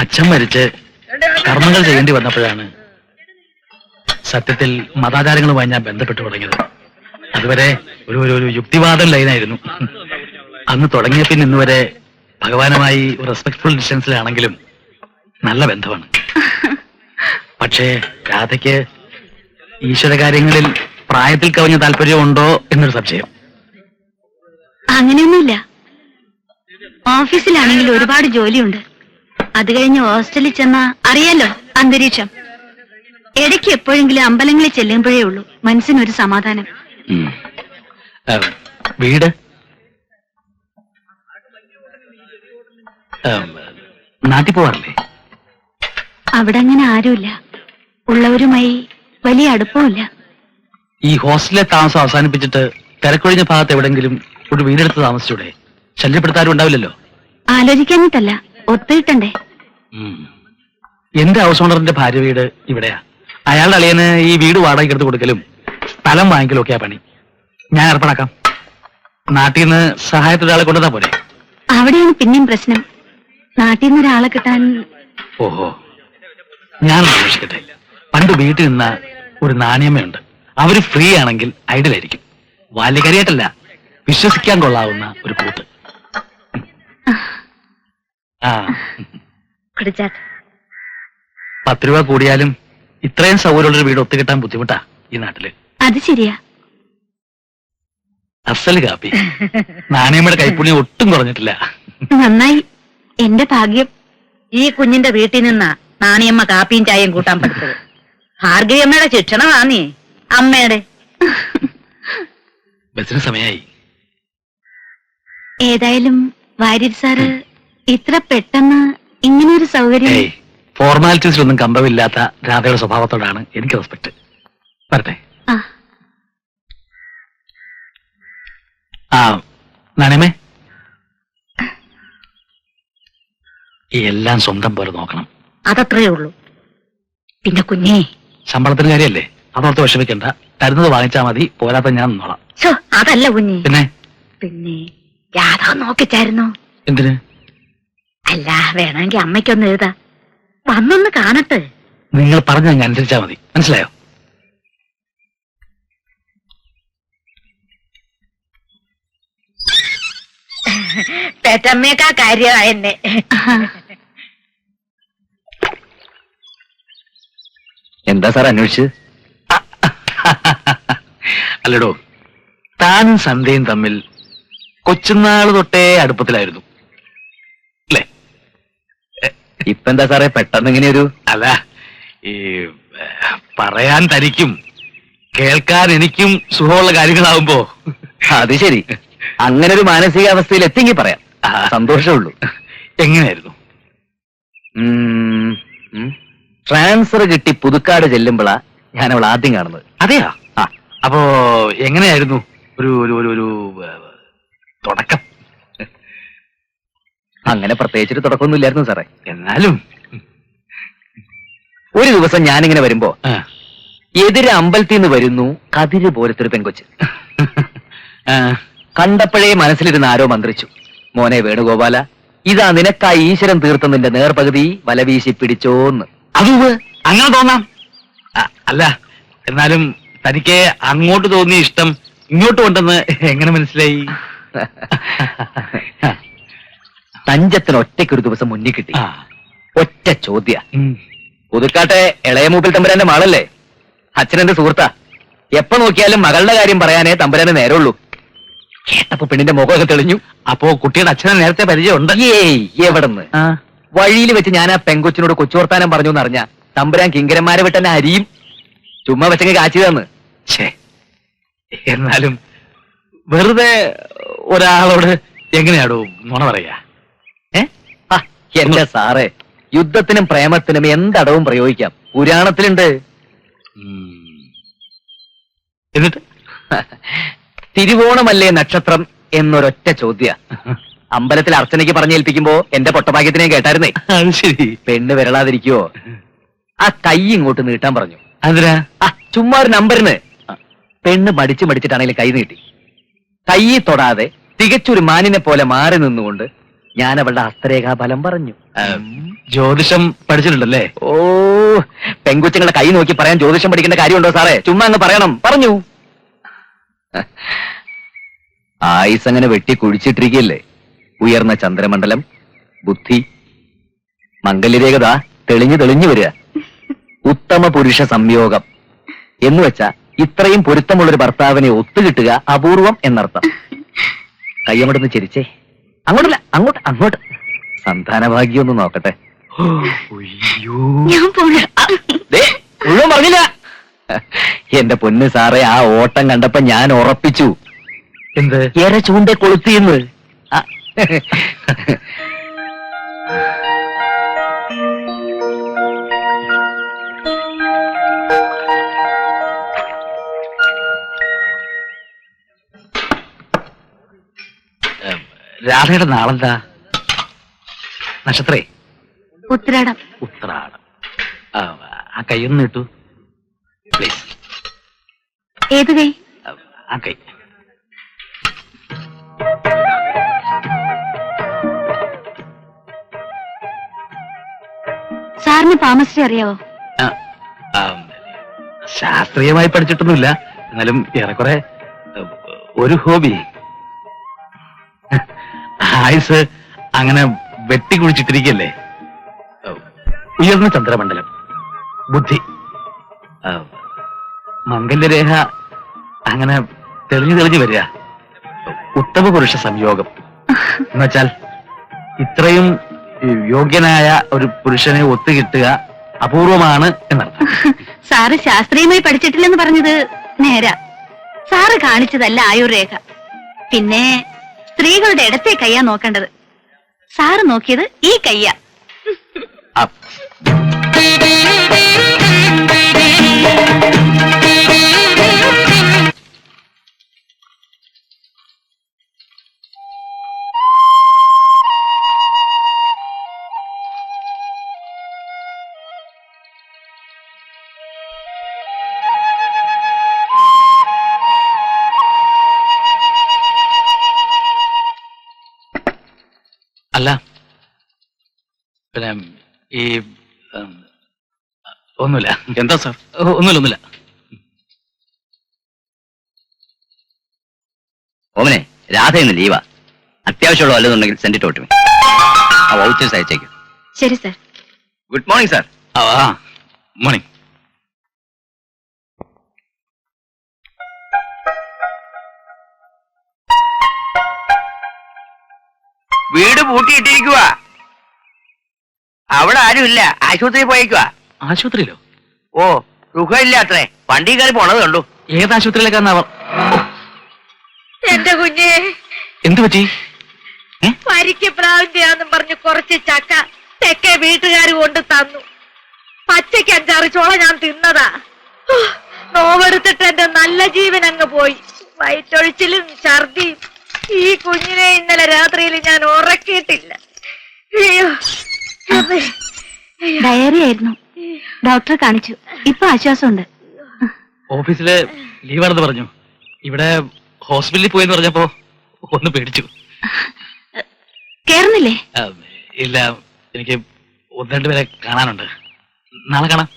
അച്ഛൻ മരിച്ച് കർമ്മങ്ങൾ ചെയ്യേണ്ടി വന്നപ്പോഴാണ് സത്യത്തിൽ മതാചാരങ്ങളുമായി ഞാൻ ബന്ധപ്പെട്ടു തുടങ്ങിയത്. അതുവരെ ഒരു യുക്തിവാദം ലൈനായിരുന്നു. അന്ന് തുടങ്ങിയ പിന്നെ ഇന്നുവരെ ഭഗവാനുമായി റെസ്പെക്ട്ഫുൾ ഡിസ്റ്റൻസിലാണെങ്കിലും നല്ല ബന്ധമാണ്. പക്ഷേ രാധയ്ക്ക് ഈശ്വര കാര്യങ്ങളിൽ പ്രായത്തിൽ കവിഞ്ഞ താല്പര്യമുണ്ടോ എന്നൊരു സംശയം. അങ്ങനെയൊന്നുമില്ല. ഓഫീസിലാണെങ്കിൽ ഒരുപാട് ജോലിയുണ്ട്. അത് കഴിഞ്ഞ് ഹോസ്റ്റലിൽ ചെന്നാ അറിയാലോ അന്തരീക്ഷം. ഇടയ്ക്ക് എപ്പോഴെങ്കിലും അമ്പലങ്ങളിൽ ചെല്ലുമ്പോഴേ ഉള്ളൂ മനസ്സിനൊരു സമാധാനം. വീട് നാട്ടിൽ പോവാറില്ലേ? അവിടെ അങ്ങനെ ആരുമില്ല. ഉള്ളവരുമായി വലിയ അടുപ്പമില്ല. ഈ ഹോസ്റ്റലിലെ താമസം അവസാനിപ്പിച്ചിട്ട് തിരക്കൊഴിഞ്ഞ ഭാഗത്ത് എവിടെങ്കിലും ഒരു വീടെടുത്ത് താമസിച്ചൂടെ? ശല്യപ്പെടുത്താരും ഉണ്ടാവില്ലല്ലോ. ആലോചിക്കാനിട്ടല്ല, ഒത്തുകിട്ടണ്ടേ. എന്റെ ഹൗസ് ഓണറിന്റെ ഭാര്യ വീട് ഇവിടെയാ. അയാളുടെ അളിയന് ഈ വീട് വാടകയ്ക്ക് എടുത്ത് കൊടുക്കലും സ്ഥലം വാങ്ങിക്കലും ഒക്കെയാ പണി. ഞാൻ ഏർപ്പാടാക്കാം. നാട്ടിൽ നിന്ന് സഹായത്തിനൊരാളെ കൊണ്ടുവന്നാ പോലെ. അവിടെയാണ് പിന്നെയും പ്രശ്നം. നാട്ടിൽ നിന്ന് ഒരാളെ കിട്ടാൻ. ഓഹോ, ഞാൻ അന്വേഷിക്കട്ടെ. പണ്ട് വീട്ടിൽ നിന്ന ഒരു നാണയമ്മയുണ്ട്. അവര് ഫ്രീ ആണെങ്കിൽ ഐഡിയലായിരിക്കും. ബാല്യകരിയായിട്ടല്ല, വിശ്വസിക്കാൻ കൊള്ളാവുന്ന ഒരു കൂട്ട്. ആ 10 രൂപ കൂടിയാലും ഇത്രയും സൗകര്യമുള്ളൊരു വീട് ഒത്തുകിട്ടാൻ ബുദ്ധിമുട്ടാ ഈ നാട്ടില്. അത് ശരിയാ. അസല് കാപ്പി. നാണയമ്മയുടെ കൈപ്പുണ്യം ഒട്ടും കുറഞ്ഞിട്ടില്ല. നന്നായി. എന്റെ ഭാഗ്യം. ഈ കുഞ്ഞിന്റെ വീട്ടിൽ നിന്നാ നാണിയമ്മ കാപ്പിയും ചായയും കൂട്ടാൻ പഠിച്ചത്. ഭാർഗവിയമ്മയുടെ ശിക്ഷണമാന്നേ അമ്മയുടെ. ബസിന് സമയായി. ഏതായാലും വാര്യർ സാറ് ഇത്ര പെട്ടെന്ന് ഇങ്ങനൊരു സൗകര്യം. ഫോർമാലിറ്റീസിലൊന്നും കമ്പമില്ലാത്ത രാധയുടെ സ്വഭാവത്തോടാണ് എനിക്ക് റെസ്പെക്ട്. വരട്ടെ. ആ നാണയമേ, ഈ എല്ലാം സ്വന്തം പോലെ നോക്കണം. അതത്രേ ഉള്ളൂ. പിന്നെ കുഞ്ഞേ, ശമ്പളത്തിന് കാര്യല്ലേ, അതോർത്ത് വിഷമിക്കണ്ട. തരുന്നത് വാങ്ങിച്ചാ മതി. പോരാത്ത ഞാൻ നിന്നോളാം. അതല്ല കുഞ്ഞേ. പിന്നെ രാധ നോക്കിച്ചായിരുന്നോ? എന്തിന്? അല്ല, വേണമെങ്കിൽ അമ്മയ്ക്കൊന്ന് എഴുതാ. വന്നൊന്ന് കാണട്ടെ. നിങ്ങൾ പറഞ്ഞ അനുസരിച്ചാ മതി. മനസ്സിലായോ? പെറ്റമ്മേക്കാ കാര്യമായെന്നെ. എന്താ സാർ അന്വേഷിച്ചത്? അല്ലടോ, താനും സന്ധ്യയും തമ്മിൽ കൊച്ചുനാള് തൊട്ടേ അടുപ്പത്തിലായിരുന്നു അല്ലേ? ഇപ്പെന്താ സാറേ പെട്ടെന്ന് ഇങ്ങനെ ഒരു? അല്ല, ഈ പറയാൻ തനിക്കും കേൾക്കാൻ എനിക്കും സുഖമുള്ള കാര്യങ്ങളാവുമ്പോ. അത് ശരി. അങ്ങനെ ഒരു മാനസികാവസ്ഥയിൽ എത്തിങ്ങി പറയാം. സന്തോഷമുള്ളൂ. എങ്ങനെയായിരുന്നു? ട്രാൻസ്ഫർ കിട്ടി പുതുക്കാട് ചെല്ലുമ്പോഴാ ഞാൻ അവൾ ആദ്യം കാണുന്നത്. അതെയാ? അപ്പോ എങ്ങനെയായിരുന്നു ഒരു തുടക്കം? അങ്ങനെ പ്രത്യേകിച്ചൊരു തുടക്കമൊന്നും ഇല്ലായിരുന്നു സാറേ. എന്നാലും ഒരു ദിവസം ഞാനിങ്ങനെ വരുമ്പോ എതിരെ അമ്പലത്തിൽ നിന്ന് വരുന്നു കതിര് പോലത്തെ ഒരു പെങ്കൊച്ച്. കണ്ടപ്പോഴേ മനസ്സിലിരുന്ന് ആരോ മന്ത്രിച്ചു, മോനെ വേണുഗോപാല, ഇതാ നിനക്കായി ഈശ്വരൻ തീർത്ത നിന്റെ നേർപകുതി വലവീശി പിടിച്ചോന്ന്. അത് അങ്ങനെ തോന്നാം. അല്ല, എന്നാലും തനിക്ക് അങ്ങോട്ട് തോന്നിയ ഇഷ്ടം ഇങ്ങോട്ട് കൊണ്ടെന്ന് എങ്ങനെ മനസ്സിലായി? തഞ്ചത്തിന് ഒറ്റയ്ക്കൊരു ദിവസം മുന്നിൽ കിട്ടി. ഒറ്റ ചോദ്യ. പുതുക്കാട്ടെ ഇളയ മൂപ്പിൽ തമ്പുരാന്റെ മകളല്ലേ? അച്ഛനെന്റെ സുഹൃത്താ. എപ്പോ നോക്കിയാലും മകളുടെ കാര്യം പറയാനേ തമ്പുരാന് നേരമുള്ളൂ. കേട്ടപ്പോ പെണ്ണിന്റെ മുഖമൊക്കെ തെളിഞ്ഞു. അപ്പോ കുട്ടിയുടെ അച്ഛനെ നേരത്തെ പരിചയമുണ്ട്? ഏയ്, എവിടെന്ന്? വഴിയിൽ വെച്ച് ഞാൻ ആ പെങ്കൊച്ചിനോട് കൊച്ചുവർത്താനം പറഞ്ഞു എന്നറിഞ്ഞ തമ്പുരാൻ കിങ്കരന്മാരെ വിട്ടെന്നെ അരിയും. ചുമ്മാ വെച്ചങ്ങ് കാച്ചിതാന്ന്. എന്നാലും വെറുതെ ഒരാളോട് എങ്ങനെയാടോ നുണ പറയാ? എന്റെ സാറേ, യുദ്ധത്തിനും പ്രേമത്തിനും എന്തടവും പ്രയോഗിക്കാം. പുരാണത്തിലുണ്ട്. എന്നിട്ട് തിരുവോണമല്ലേ നക്ഷത്രം എന്നൊരൊറ്റ ചോദ്യ. അമ്പലത്തിൽ അർച്ചനയ്ക്ക് പറഞ്ഞേൽപ്പിക്കുമ്പോ എന്റെ പൊട്ടഭാഗ്യത്തിനെ കേട്ടായിരുന്നേ. ശരി. പെണ്ണ് വിരളാതിരിക്കുവോ? ആ കൈ ഇങ്ങോട്ട് നീട്ടാൻ പറഞ്ഞു. അതിനാ? ചുമ്മാ ഒരു നമ്പറിന്. പെണ്ണ് മടിച്ചിട്ടാണെങ്കിലും കൈ നീട്ടി. കൈ തൊടാതെ തികച്ചൊരു മാനിനെ പോലെ മാറി നിന്നുകൊണ്ട് ഞാൻ അവളുടെ ഹസ്തരേഖാ ഫലം പറഞ്ഞു. ജ്യോതിഷം പഠിച്ചിട്ടുണ്ടല്ലേ? ഓ, പെങ്കുച്ചുങ്ങളുടെ കൈ നോക്കി പറയാൻ ജ്യോതിഷം പഠിക്കേണ്ട കാര്യമുണ്ടോ സാറേ? ചുമ്മാ അങ്ങ് പറയണം. പറഞ്ഞു. ആയുസ് അങ്ങനെ വെട്ടി കുഴിച്ചിട്ടിരിക്കുകയല്ലേ. ഉയർന്ന ചന്ദ്രമണ്ഡലം, ബുദ്ധി, മംഗല്യരേഖത തെളിഞ്ഞു തെളിഞ്ഞു വരിക. ഉത്തമ പുരുഷ സംയോഗം എന്ന് വെച്ചാ ഇത്രയും പൊരുത്തമുള്ളൊരു ഭർത്താവിനെ ഒത്തുകിട്ടുക അപൂർവം എന്നർത്ഥം. കൈ അങ്ങോട്ടൊന്ന് ചിരിച്ചേ. അങ്ങോട്ടല്ല, അങ്ങോട്ട് അങ്ങോട്ട്. സന്താന ഭാഗ്യം ഒന്ന് നോക്കട്ടെ. ഞാൻ പോണ ദേ, മുഴുവൻ പറഞ്ഞില്ല. എന്റെ പൊന്ന് സാറേ, ആ ഓട്ടം കണ്ടപ്പോ ഞാൻ ഉറപ്പിച്ചു. എന്ത്? എര ചൂണ്ടെ കൊളുത്തിന്ന്. രാധയുടെ നാളെന്താ? നക്ഷത്രേ? ഉത്തരാടം. ഉത്രാടം. ആ കൈയൊന്ന് ഇട്ടു പ്ലീസ്. ഏത് കൈ? ആ കൈ. സാറിന് പാമശ്രീ അറിയാവോ? ആ, ആ, ശാസ്ത്രീയമായി പഠിച്ചിട്ടൊന്നുമില്ല, എന്നാലും ഏറെക്കുറെ ഒരു ഹോബി. ആയുസ് അങ്ങനെ വെട്ടിക്കുഴിച്ചിട്ടിരിക്കല്ലേ. ഉയർന്ന ചന്ദ്രമണ്ഡലം, ബുദ്ധി, മംഗല്യരേഖ അങ്ങനെ തെളിഞ്ഞു തെളിഞ്ഞു വരിക. ഉത്തമ പുരുഷ സംയോഗം എന്നുവെച്ചാൽ ഇത്രയും യോഗ്യനായ ഒരു പുരുഷനെ ഒത്തുകിട്ടുക അപൂർവമാണ് എന്നർത്ഥം. സാറ് ശാസ്ത്രീയമായി പഠിച്ചിട്ടില്ലെന്ന് പറഞ്ഞത് നേരാ. സാറ് കാണിച്ചതല്ല ആയുർരേഖ. പിന്നെ സ്ത്രീകളുടെ ഇടത്തെ കയ്യാ നോക്കേണ്ടത്. സാറ് നോക്കിയത് ഈ കയ്യാ. അല്ല, പിന്നെ ഈ ഒന്നുമില്ല. എന്താ സാർ? ഒന്നുമില്ല. ഓമനെ, രാധ ഇന്ന് ലീവാ. അത്യാവശ്യമുള്ള വല്ലതുണ്ടെങ്കിൽ സെൻഡ് ഇറ്റ് ഔട്ട് മീ. ആ വൗച്ചേഴ്സ് അയച്ചേക്കും. ശരി sir. Good morning sir. Morning. വീട് പൂട്ടിയിട്ടിരിക്കുക. അവിടെ ആരുമില്ല, ആശുപത്രിയിൽ പോയേക്കുക. ആശുപത്രിയിലോ? ഓ, സുഖമില്ല അത്രേ. വണ്ടി കയറി പോണത് കണ്ടു. ഏത് ആശുപത്രിയിലേക്കാന്നാവർ? എന്റെ കുഞ്ഞെ, എന്തു പറ്റി? പരിക്ക് പ്രാന്തിയാന്നും പറഞ്ഞ് കുറച്ച് ചക്ക തെക്കേ വീട്ടുകാർ കൊണ്ട് തന്നു. പച്ചയ്ക്ക് 5-6 ചോള ഞാൻ തിന്നതാ. നോവെടുത്തിട്ട് എന്റെ നല്ല ജീവൻ അങ്ങ് പോയി. വയറ്റൊഴിച്ചിലും ഛർദിയും. ഈ കുഞ്ഞിനെ ഇന്നലെ രാത്രിയിൽ ഞാൻ ഉറക്കിയിട്ടില്ല. അയ്യോ, ഡയറി ആയിരുന്നു. ഡോക്ടറെ കാണിച്ചു. ഇപ്പൊ ആശ്വാസമുണ്ട്. ഓഫീസില് ലീവാണെന്ന് പറഞ്ഞു. ഇവിടെ ഹോസ്പിറ്റലിൽ പോയെന്ന് പറഞ്ഞപ്പോ ഒന്ന് പേടിച്ചു. കേറുന്നില്ലേ? ഇല്ല, എനിക്ക് 1-2 പേരെ കാണാനുണ്ട്. നാളെ കാണാം.